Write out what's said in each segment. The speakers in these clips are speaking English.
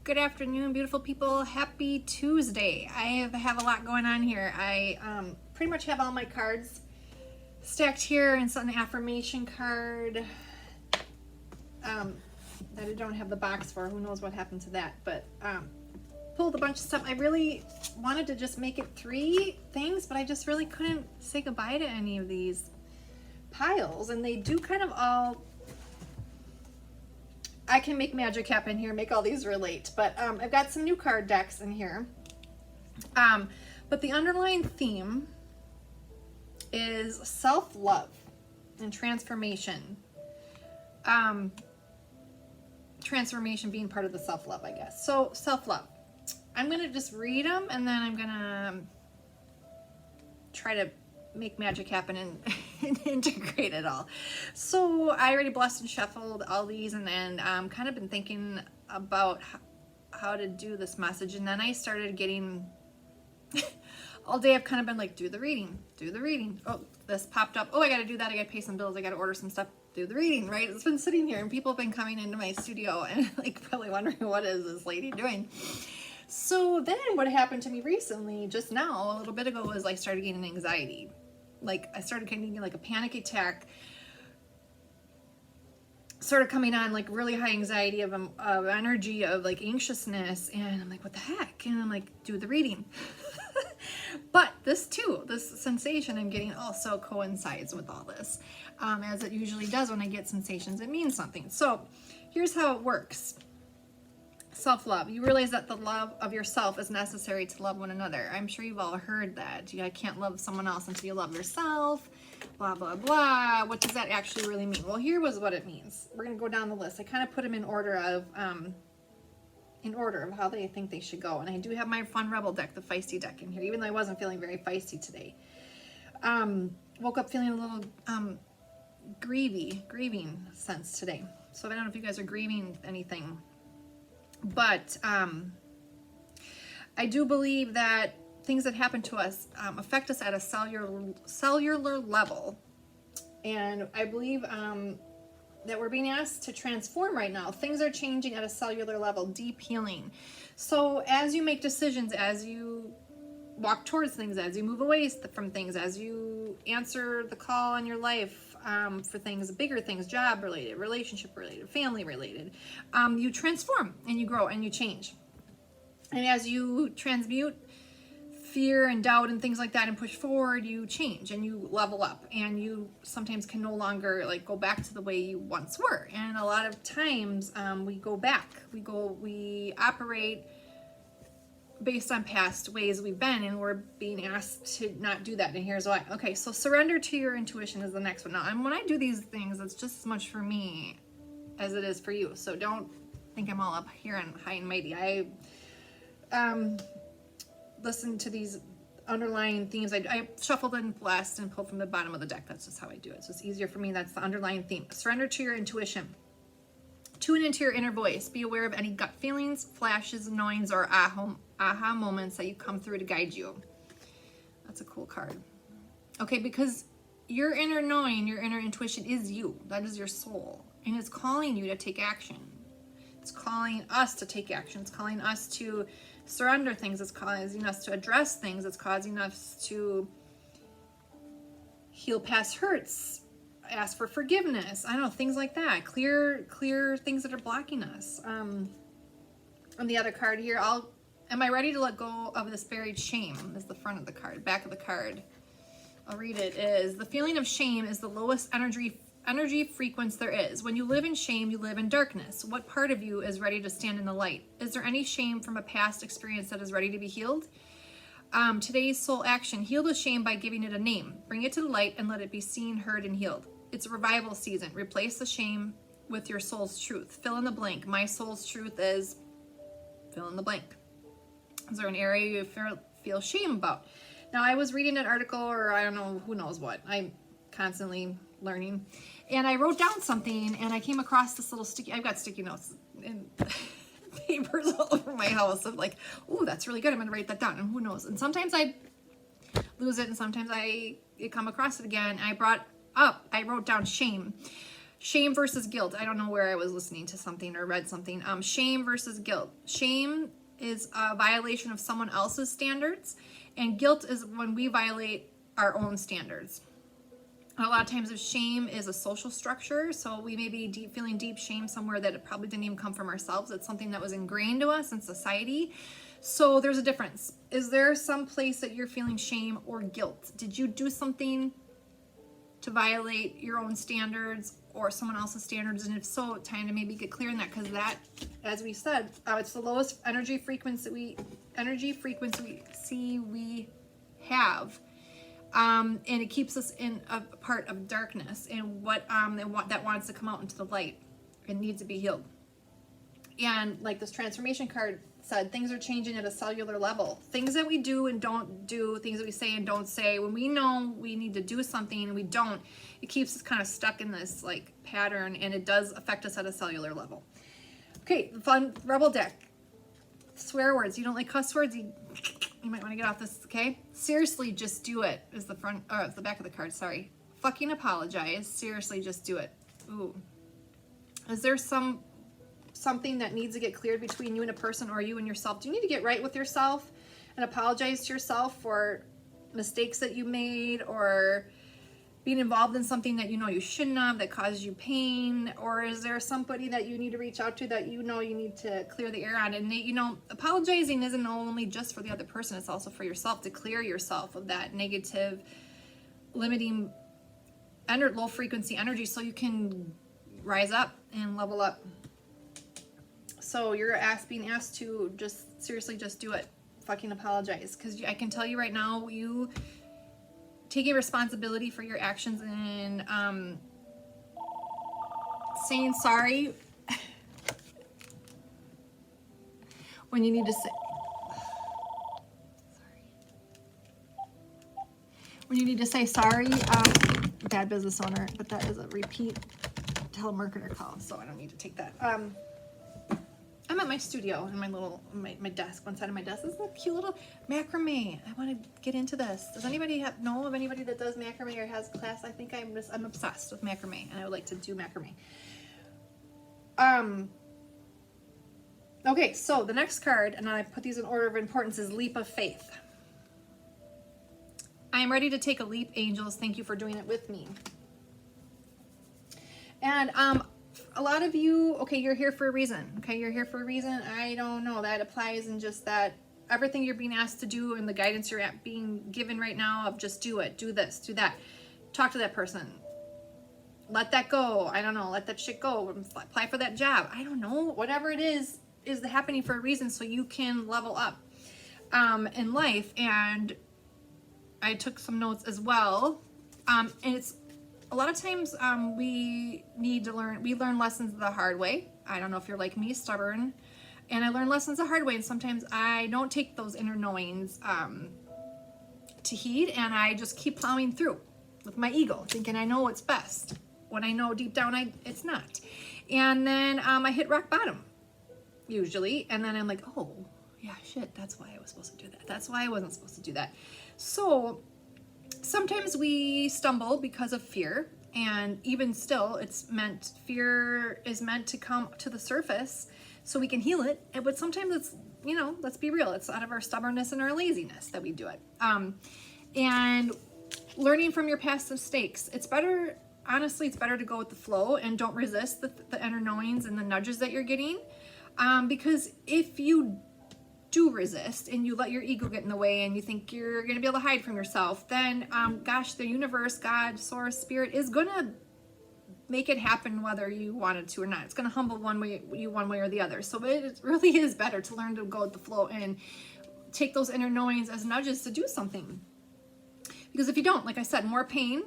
Good afternoon, beautiful people. Happy Tuesday. I have a lot going on here. I pretty much have all my cards stacked here, and so an affirmation card that I don't have the box for. Who knows what happened to that? But pulled a bunch of stuff. I really wanted to just make it 3 things, but I just really couldn't say goodbye to any of these piles, and they do kind of all. I can make magic happen here, make all these relate, but I've got some new card decks in here. But the underlying theme is self-love and transformation. Transformation being part of the self-love, I guess. So self-love. I'm going to just read them, and then I'm going to try to make magic happen and integrate it all. So I already blessed and shuffled all these, and then kind of been thinking about how to do this message, and then I started getting all day I've kind of been like, do the reading. Oh, this popped up. Oh, I got to do that. I got to pay some bills. I got to order some stuff. Do the reading, right? It's been sitting here, and people have been coming into my studio and like probably wondering, what is this lady doing? So then what happened to me recently, just now, a little bit ago, was I started getting anxiety. Like I started getting like a panic attack, sort of coming on, like really high anxiety of energy, of like anxiousness, and I'm like, what the heck? And I'm like, do the reading. But this sensation I'm getting also coincides with all this, as it usually does when I get sensations. It means something. So here's how it works. Self-love. You realize that the love of yourself is necessary to love one another. I'm sure you've all heard that. I can't love someone else until you love yourself. Blah, blah, blah. What does that actually really mean? Well, here was what it means. We're going to go down the list. I kind of put them in order of how they think they should go. And I do have my fun rebel deck, the feisty deck, in here, even though I wasn't feeling very feisty today. Woke up feeling a little grieving sense today. So I don't know if you guys are grieving anything. But I do believe that things that happen to us affect us at a cellular level. And I believe that we're being asked to transform right now. Things are changing at a cellular level, deep healing. So as you make decisions, as you walk towards things, as you move away from things, as you answer the call in your life, for things, bigger things, job related, relationship related, family related, you transform and you grow and you change. And as you transmute fear and doubt and things like that and push forward, you change and you level up, and you sometimes can no longer like go back to the way you once were. And a lot of times we go back, we operate based on past ways we've been, and we're being asked to not do that. And here's why. Okay, so surrender to your intuition is the next one. Now, and when I do these things, it's just as much for me as it is for you. So don't think I'm all up here and high and mighty. I listen to these underlying themes. I shuffled and blessed and pulled from the bottom of the deck. That's just how I do it. So it's easier for me. That's the underlying theme. Surrender to your intuition. Tune into your inner voice. Be aware of any gut feelings, flashes, knowings, or aha moments that you come through to guide you. That's a cool card. Okay, because your inner knowing, your inner intuition is you. That is your soul. And it's calling you to take action. It's calling us to take action. It's calling us to surrender things. It's causing us to address things. It's causing us to heal past hurts. Ask for forgiveness. I don't know, things like that. Clear things that are blocking us. On the other card here, am I ready to let go of this buried shame? Is the front of the card. Back of the card, I'll read it. Is the feeling of shame is the lowest energy frequency there is. When you live in shame, you live in darkness. What part of you is ready to stand in the light? Is there any shame from a past experience that is ready to be healed? Today's soul action: heal the shame by giving it a name. Bring it to the light and let it be seen, heard, and healed. It's a revival season. Replace the shame with your soul's truth. Fill in the blank. My soul's truth is fill in the blank. Is there an area you feel shame about? Now, I was reading an article, or I don't know, who knows what. I'm constantly learning. And I wrote down something, and I came across this little I've got sticky notes and papers all over my house of like, oh, that's really good. I'm going to write that down. And who knows? And sometimes I lose it, and sometimes I come across it again. I wrote down shame. Shame versus guilt. I don't know where I was listening to something or read something. Shame versus guilt. Shame is a violation of someone else's standards, and guilt is when we violate our own standards. A lot of times, shame is a social structure, so we may be feeling deep shame somewhere that it probably didn't even come from ourselves. It's something that was ingrained to us in society. So there's a difference. Is there some place that you're feeling shame or guilt? Did you do something to violate your own standards or someone else's standards? And if so, time to maybe get clear on that, because that, as we said, it's the lowest energy frequency we have, and it keeps us in a part of darkness and that wants to come out into the light. It needs to be healed. And like this transformation card said, things are changing at a cellular level. Things that we do and don't do, things that we say and don't say, when we know we need to do something and we don't, it keeps us kind of stuck in this like pattern, and it does affect us at a cellular level. Okay, the fun Rebel deck. Swear words. You don't like cuss words? You might want to get off this, okay? Seriously, just do it. Is the front, or the back of the card, sorry. Fucking apologize. Seriously, just do it. Ooh. Is there something that needs to get cleared between you and a person, or you and yourself? Do you need to get right with yourself and apologize to yourself for mistakes that you made, or being involved in something that you know you shouldn't have that caused you pain? Or is there somebody that you need to reach out to that you know you need to clear the air on? And you know, apologizing isn't only just for the other person, it's also for yourself, to clear yourself of that negative, limiting, low frequency energy, so you can rise up and level up. So you're being asked to just seriously just do it. Fucking apologize, because I can tell you right now, you taking responsibility for your actions and saying sorry when you need to say sorry. Bad business owner, but that is a repeat telemarketer call, so I don't need to take that. I'm at my studio in my desk. One side of my desk is a cute little macrame. I want to get into this. Does anybody know of anybody that does macrame or has class? I think I'm obsessed with macrame, and I would like to do macrame. Okay, so the next card, and I put these in order of importance, is Leap of Faith. I am ready to take a leap, angels. Thank you for doing it with me. And a lot of you, okay, you're here for a reason. Okay, you're here for a reason. I don't know. That applies in just that everything you're being asked to do and the guidance you're being given right now of just do it, do this, do that. Talk to that person. Let that go. I don't know. Let that shit go. Apply for that job. I don't know. Whatever it is happening for a reason, so you can level up in life. And I took some notes as well. And it's a lot of times we learn lessons the hard way. I don't know if you're like me, stubborn, and I learn lessons the hard way, and sometimes I don't take those inner knowings to heed, and I just keep plowing through with my ego, thinking I know what's best, when I know deep down it's not. And then I hit rock bottom, usually, and then I'm like, oh, yeah, shit, that's why I was supposed to do that. That's why I wasn't supposed to do that. So sometimes we stumble because of fear, and even still, fear is meant to come to the surface so we can heal it. But sometimes it's, let's be real, it's out of our stubbornness and our laziness that we do it. And learning from your past mistakes, it's better to go with the flow and don't resist the inner knowings and the nudges that you're getting. Because if you do resist and you let your ego get in the way and you think you're going to be able to hide from yourself, then the universe, God, source, spirit is going to make it happen whether you wanted to or not. It's going to humble you one way or the other. So it really is better to learn to go with the flow and take those inner knowings as nudges to do something. Because if you don't, like I said, more pain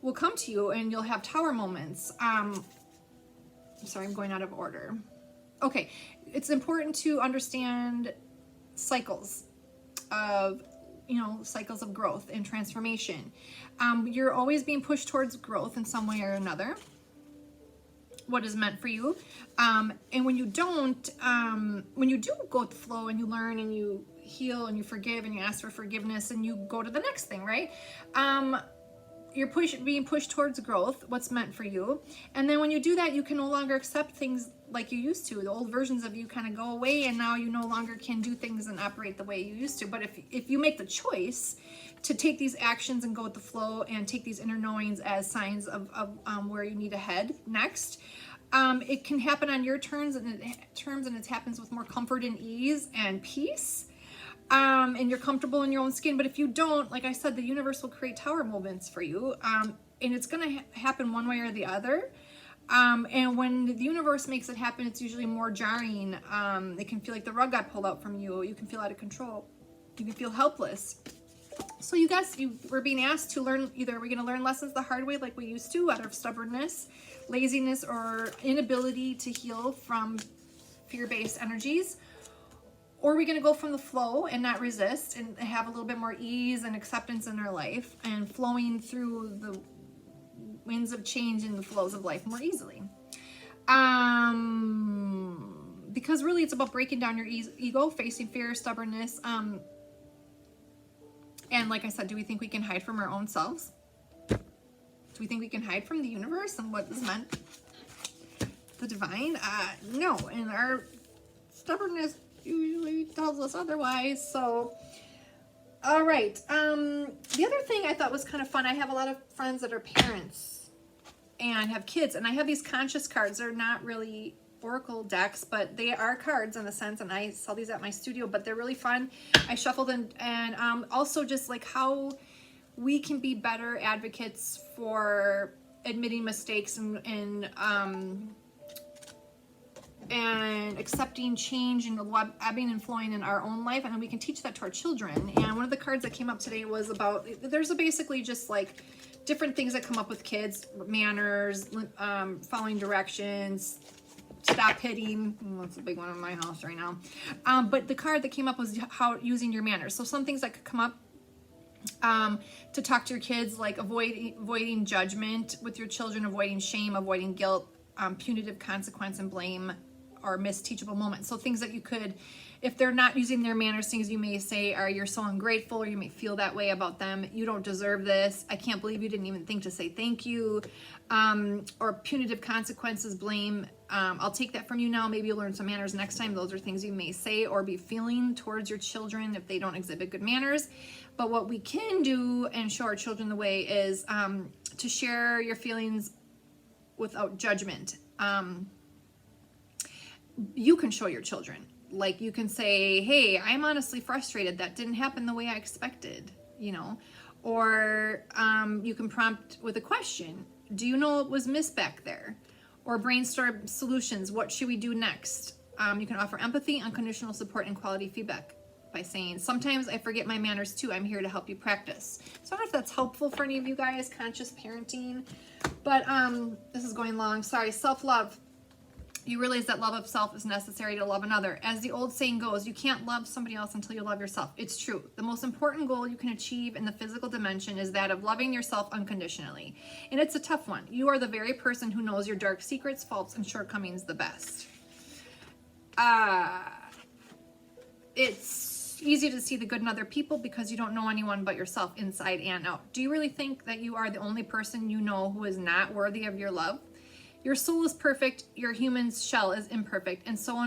will come to you and you'll have tower moments. I'm sorry, I'm going out of order. Okay, it's important to understand cycles of growth and transformation. You're always being pushed towards growth in some way or another, what is meant for you. And when you don't, when you do go with the flow and you learn and you heal and you forgive and you ask for forgiveness and you go to the next thing, right? you're being pushed towards growth, what's meant for you. And then when you do that, you can no longer accept things like you used to. The old versions of you kind of go away, and now you no longer can do things and operate the way you used to. But if you make the choice to take these actions and go with the flow and take these inner knowings as signs of where you need to head next, it can happen on your terms, and it happens with more comfort and ease and peace. And you're comfortable in your own skin. But if you don't, like I said, the universe will create tower moments for you. And it's going to happen one way or the other. And when the universe makes it happen, it's usually more jarring. It can feel like the rug got pulled out from you. You can feel out of control. You can feel helpless. So you guys, we're being asked to learn, either we're going to learn lessons the hard way like we used to, out of stubbornness, laziness, or inability to heal from fear-based energies. Or are we going to go from the flow and not resist and have a little bit more ease and acceptance in our life and flowing through the winds of change and the flows of life more easily? Because really it's about breaking down your ego, facing fear, stubbornness. And like I said, do we think we can hide from our own selves? Do we think we can hide from the universe and what is meant? The divine? No. And our stubbornness usually tells us otherwise. So all right, the other thing I thought was kind of fun, I have a lot of friends that are parents and have kids, and I have these conscious cards. They're not really oracle decks, but they are cards in a sense, and I sell these at my studio, but they're really fun. I shuffled and also just like how we can be better advocates for admitting mistakes and accepting change and ebbing and flowing in our own life, and we can teach that to our children. And one of the cards that came up today was about, there's basically just like different things that come up with kids: manners, following directions, stop hitting. That's a big one in my house right now. But the card that came up was how using your manners. So some things that could come up to talk to your kids, like avoiding judgment with your children, avoiding shame, avoiding guilt, punitive consequence and blame, or missed teachable moments. So things that you could, if they're not using their manners, things you may say are, you're so ungrateful, or you may feel that way about them. You don't deserve this. I can't believe you didn't even think to say thank you. Or punitive consequences, blame. I'll take that from you now. Maybe you'll learn some manners next time. Those are things you may say or be feeling towards your children if they don't exhibit good manners. But what we can do and show our children the way is to share your feelings without judgment. You can show your children, like you can say, hey, I'm honestly frustrated, that didn't happen the way I expected, you know. Or you can prompt with a question: do you know what was missed back there? Or brainstorm solutions. What should we do next? You can offer empathy, unconditional support, and quality feedback by saying, sometimes I forget my manners too. I'm here to help you practice. So I don't know if that's helpful for any of you guys, conscious parenting, but this is going long. Sorry. Self-love. You realize that love of self is necessary to love another. As the old saying goes, you can't love somebody else until you love yourself. It's true. The most important goal you can achieve in the physical dimension is that of loving yourself unconditionally. And it's a tough one. You are the very person who knows your dark secrets, faults, and shortcomings the best. It's easy to see the good in other people because you don't know anyone but yourself inside and out. Do you really think that you are the only person you know who is not worthy of your love? Your soul is perfect, your human's shell is imperfect, and so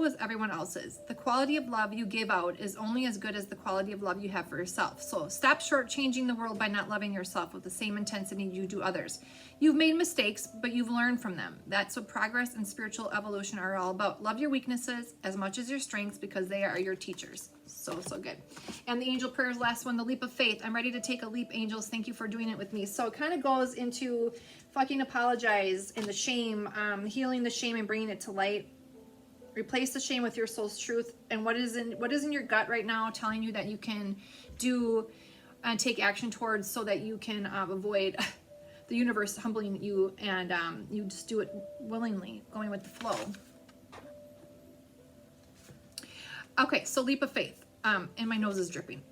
is everyone else's. The quality of love you give out is only as good as the quality of love you have for yourself. So stop shortchanging the world by not loving yourself with the same intensity you do others. You've made mistakes, but you've learned from them. That's what progress and spiritual evolution are all about. Love your weaknesses as much as your strengths, because they are your teachers. So good. And the angel prayers, last one, the leap of faith. I'm ready to take a leap, angels. Thank you for doing it with me. So it kind of goes into fucking apologize and the shame, healing the shame and bringing it to light. Replace the shame with your soul's truth and what is in your gut right now, telling you that you can do and take action towards, so that you can avoid the universe humbling you, and you just do it willingly, going with the flow. Okay, so leap of faith. And my nose is dripping.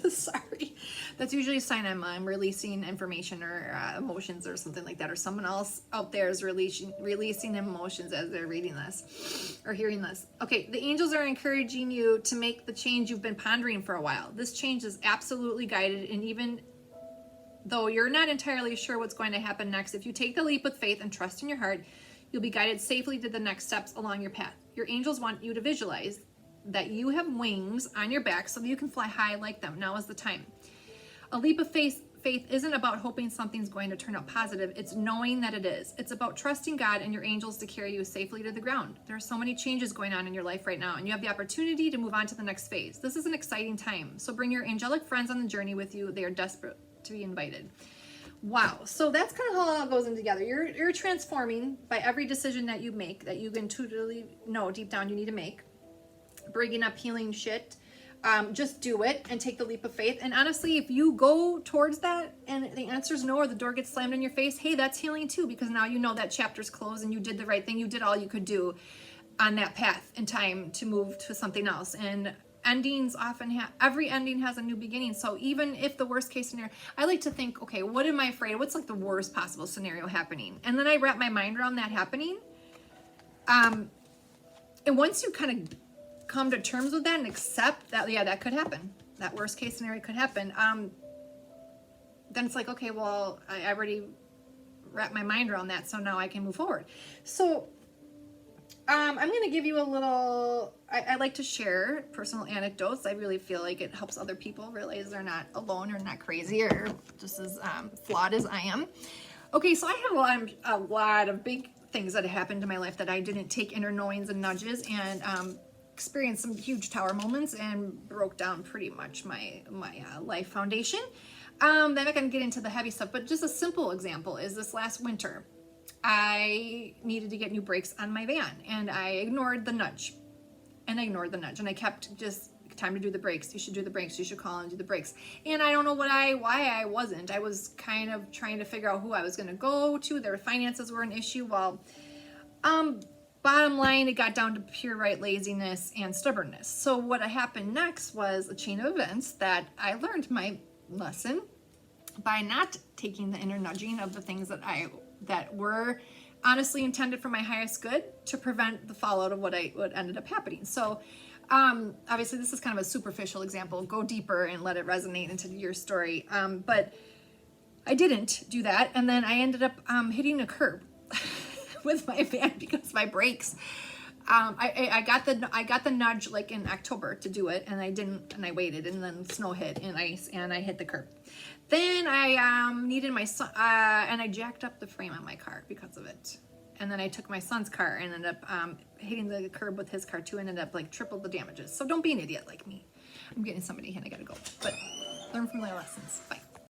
Sorry. That's usually a sign I'm releasing information or emotions or something like that, or someone else out there is releasing emotions as they're reading this or hearing this. Okay, the angels are encouraging you to make the change you've been pondering for a while. This change is absolutely guided and even Though you're not entirely sure what's going to happen next, if you take the leap with faith and trust in your heart, you'll be guided safely to the next steps along your path. Your angels want you to visualize that you have wings on your back so that you can fly high like them. Now is the time. A leap of faith isn't about hoping something's going to turn out positive. It's knowing that it is. It's about trusting God and your angels to carry you safely to the ground. There are so many changes going on in your life right now, and you have the opportunity to move on to the next phase. This is an exciting time. So bring your angelic friends on the journey with you. They are desperate to be invited. Wow. So that's kind of how it all goes in together. You're transforming by every decision that you make, that you intuitively know deep down you need to make. Bringing up healing shit. Just do it and take the leap of faith. And honestly, if you go towards that and the answer is no, or the door gets slammed in your face, hey, that's healing too, because now you know that chapter's closed and you did the right thing. You did all you could do on that path in time to move to something else. And endings often every ending has a new beginning. So even if the worst case scenario, I like to think, okay, what am I afraid of? What's like the worst possible scenario happening? And then I wrap my mind around that happening. And once you kind of come to terms with that and accept that, yeah, that could happen, that worst case scenario could happen, then it's like, okay, well, I already wrapped my mind around that, so now I can move forward. So I'm going to give you a little, I like to share personal anecdotes. I really feel like it helps other people realize they're not alone or not crazy or just as flawed as I am. Okay, so I have a lot of big things that have happened in my life that I didn't take inner knowings and nudges, and experienced some huge tower moments and broke down pretty much my life foundation. I'm not going to get into the heavy stuff, but just a simple example is this last winter. I needed to get new brakes on my van, and I ignored the nudge. And I kept just, time to do the brakes. You should do the brakes. You should call and do the brakes. And I don't know why I wasn't. I was kind of trying to figure out who I was going to go to. Their finances were an issue. Well, bottom line, it got down to pure right laziness and stubbornness. So what happened next was a chain of events that I learned my lesson by not taking the inner nudging of the things that were honestly intended for my highest good to prevent the fallout of what ended up happening. So obviously this is kind of a superficial example. Go deeper and let it resonate into your story. But I didn't do that, and then I ended up hitting a curb with my van because my brakes. I got the nudge like in October to do it, and I didn't, and I waited, and then snow hit and ice, and I hit the curb. Then I needed my son, and I jacked up the frame on my car because of it. And then I took my son's car and ended up hitting the curb with his car too, and ended up like triple the damages. So don't be an idiot like me. I'm getting somebody and I gotta go. But learn from my lessons. Bye.